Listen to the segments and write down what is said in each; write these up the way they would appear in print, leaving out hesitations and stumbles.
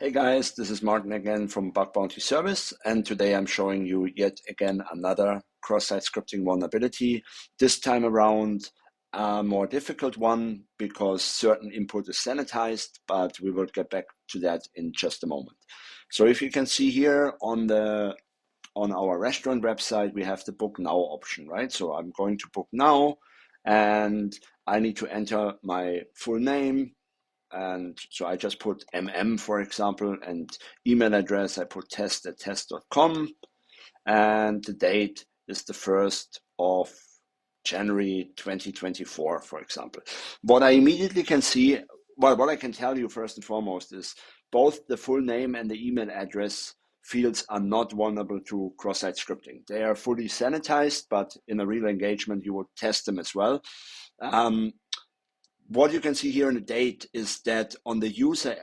Hey guys, this is Martin again from Bug Bounty Service, and today I'm showing you yet again another cross-site scripting vulnerability. This time around a more difficult one because certain input is sanitized, but we will get back to that in just a moment. So if you can see here on our restaurant website, we have the book now option, right? So I'm going to book now, and I need to enter my full name. And so I just put for example, and email address, I put test@test.com, and the date is the 1st of January 2024, for example. What I immediately can see, well, what I can tell you first and foremost is both the full name and the email address fields are not vulnerable to cross-site scripting. They are fully sanitized, but in a real engagement, you would test them as well. What you can see here in the date is that on the user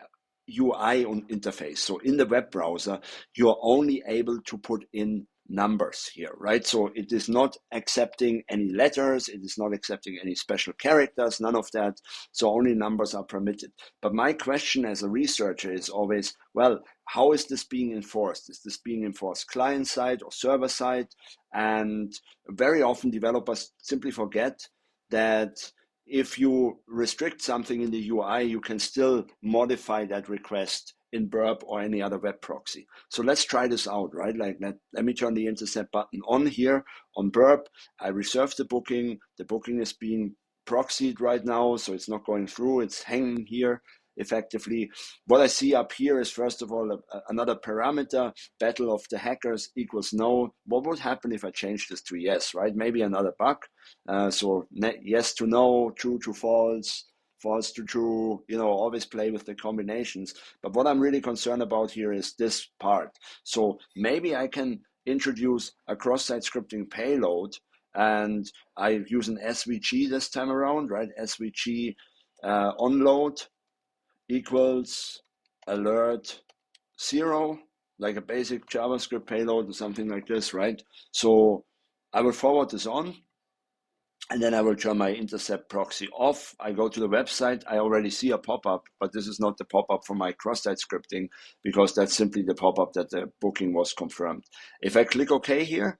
UI interface, so in the web browser, you're only able to put in numbers here, right? So it is not accepting any letters, it is not accepting any special characters, none of that. So only numbers are permitted. But my question as a researcher is always, well, how is this being enforced? Is this being enforced client side or server side? And very often developers simply forget that if you restrict something in the UI, you can still modify that request in Burp or any other web proxy. So let's try this out, right? Like let me turn the intercept button on here on Burp. I reserve the booking. The booking is being proxied right now, so it's not going through. It's hanging here effectively. What I see up here is, first of all, another parameter, battle of the hackers equals no. What would happen if I change this to yes, right? Maybe another bug. So yes to no, true to false, false to true, always play with the combinations. But what I'm really concerned about here is this part. So maybe I can introduce a cross-site scripting payload, and I use an SVG this time around, right? SVG onload equals alert 0, like a basic JavaScript payload or something like this, right? So I will forward this on, and then I will turn my intercept proxy off. I go to the website. I already see a pop-up, but this is not the pop-up for my cross-site scripting, because that's simply the pop-up that the booking was confirmed. If I click OK here,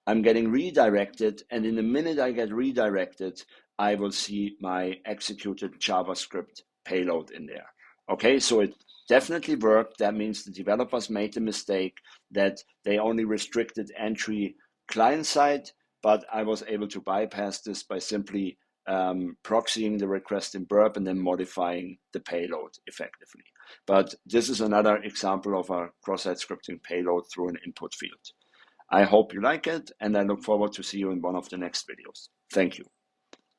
I'm getting redirected, and in the minute I get redirected, I will see my executed JavaScript payload in there. Okay, so it definitely worked. That means the developers made the mistake that they only restricted entry client-side, but I was able to bypass this by simply proxying the request in Burp and then modifying the payload effectively. But this is another example of a cross-site scripting payload through an input field. I hope you like it, and I look forward to see you in one of the next videos. Thank you.